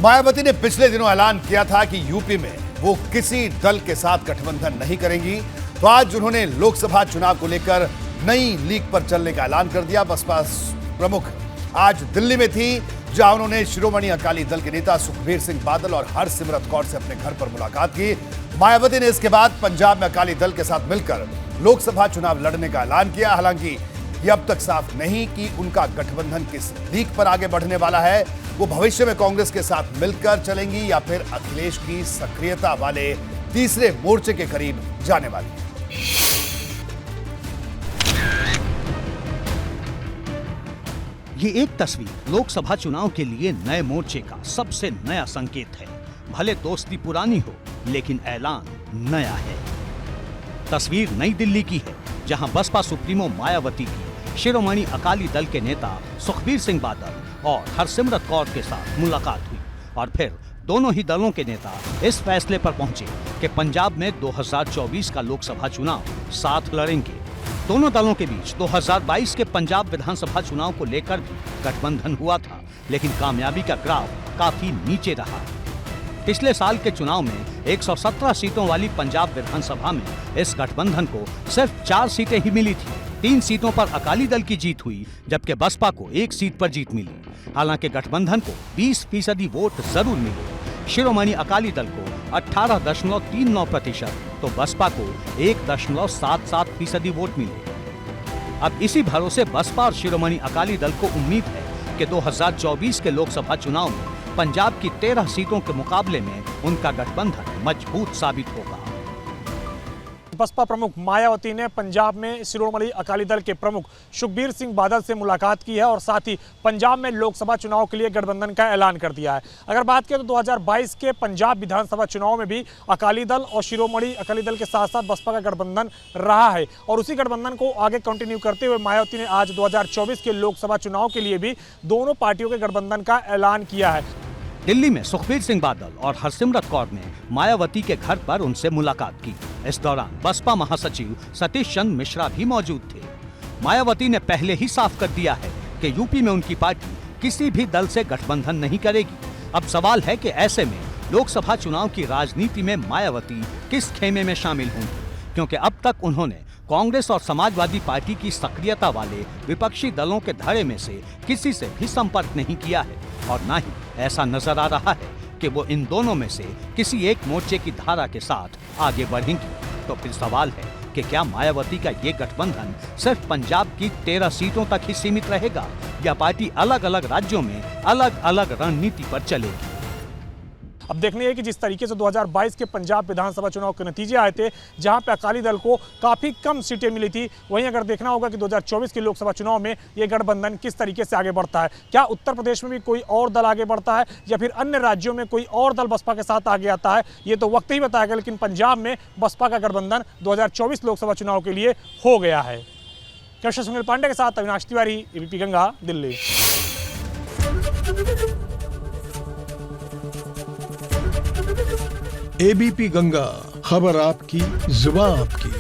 मायावती ने पिछले दिनों ऐलान किया था कि यूपी में वो किसी दल के साथ गठबंधन नहीं करेंगी, तो आज उन्होंने लोकसभा चुनाव को लेकर नई लीग पर चलने का ऐलान कर दिया। बसपा प्रमुख आज दिल्ली में थी, जहां उन्होंने शिरोमणि अकाली दल के नेता सुखबीर सिंह बादल और हरसिमरत कौर से अपने घर पर मुलाकात की। मायावती ने इसके बाद पंजाब में अकाली दल के साथ मिलकर लोकसभा चुनाव लड़ने का ऐलान किया। हालांकि यह अब तक साफ नहीं कि उनका गठबंधन किस लीग पर आगे बढ़ने वाला है। वो भविष्य में कांग्रेस के साथ मिलकर चलेंगी या फिर अखिलेश की सक्रियता वाले तीसरे मोर्चे के करीब जाने वाली है। ये एक तस्वीर लोकसभा चुनाव के लिए नए मोर्चे का सबसे नया संकेत है। भले दोस्ती पुरानी हो, लेकिन ऐलान नया है। तस्वीर नई दिल्ली की है, जहां बसपा सुप्रीमो मायावती की शिरोमणि अकाली दल के नेता सुखबीर सिंह बादल और हरसिमरत कौर के साथ मुलाकात हुई और फिर दोनों ही दलों के नेता इस फैसले पर पहुंचे कि पंजाब में 2024 का लोकसभा चुनाव साथ लड़ेंगे। दोनों दलों के बीच 2022 के पंजाब विधानसभा चुनाव को लेकर भी गठबंधन हुआ था, लेकिन कामयाबी का ग्राफ काफी नीचे रहा। पिछले साल के चुनाव में 117 सीटों वाली पंजाब विधानसभा में इस गठबंधन को सिर्फ 4 सीटें ही मिली थी। 3 सीटों पर अकाली दल की जीत हुई, जबकि बसपा को 1 सीट पर जीत मिली। हालांकि गठबंधन को 20% वोट जरूर मिले। शिरोमणि अकाली दल को 18.39%, तो बसपा को 1.77% वोट मिले। अब इसी भरोसे बसपा और शिरोमणि अकाली दल को उम्मीद है कि 2024 के लोकसभा चुनाव में पंजाब की 13 सीटों के मुकाबले में उनका गठबंधन मजबूत साबित होगा। बसपा प्रमुख मायावती ने पंजाब में शिरोमणि अकाली दल के प्रमुख सुखबीर सिंह बादल से मुलाकात की है और साथ ही पंजाब में लोकसभा चुनाव के लिए गठबंधन का ऐलान कर दिया है। अगर बात करें तो 2022 के पंजाब विधानसभा चुनाव में भी अकाली दल और शिरोमणि अकाली दल के साथ साथ बसपा का गठबंधन रहा है और उसी गठबंधन को आगे कंटिन्यू करते हुए मायावती ने आज 2024 के लोकसभा चुनाव के लिए भी दोनों पार्टियों के गठबंधन का ऐलान किया है। दिल्ली में सुखबीर सिंह बादल और हरसिमरत कौर ने मायावती के घर पर उनसे मुलाकात की। इस दौरान बसपा महासचिव सतीश चंद्र मिश्रा भी मौजूद थे। मायावती ने पहले ही साफ कर दिया है कि यूपी में उनकी पार्टी किसी भी दल से गठबंधन नहीं करेगी। अब सवाल है कि ऐसे में लोकसभा चुनाव की राजनीति में मायावती किस खेमे में शामिल होंगी, क्योंकि अब तक उन्होंने कांग्रेस और समाजवादी पार्टी की सक्रियता वाले विपक्षी दलों के धड़े में से किसी से भी संपर्क नहीं किया है और न ही ऐसा नजर आ रहा है कि वो इन दोनों में से किसी एक मोर्चे की धारा के साथ आगे बढ़ेंगी। तो फिर सवाल है कि क्या मायावती का ये गठबंधन सिर्फ पंजाब की 13 सीटों तक ही सीमित रहेगा या पार्टी अलग अलग राज्यों में अलग अलग रणनीति पर चलेगी। अब देखने है कि जिस तरीके से 2022 के पंजाब विधानसभा चुनाव के नतीजे आए थे, जहां पे अकाली दल को काफ़ी कम सीटें मिली थी, वहीं अगर देखना होगा कि 2024 के लोकसभा चुनाव में ये गठबंधन किस तरीके से आगे बढ़ता है। क्या उत्तर प्रदेश में भी कोई और दल आगे बढ़ता है या फिर अन्य राज्यों में कोई और दल बसपा के साथ आगे आता है, ये तो वक्त ही बताएगा। लेकिन पंजाब में बसपा का गठबंधन 2024 लोकसभा चुनाव के लिए हो गया है। कैमरा सुनील पांडे के साथ अविनाश तिवारी, एबीपी गंगा, दिल्ली। एबीपी गंगा, खबर आपकी, जुबान आपकी।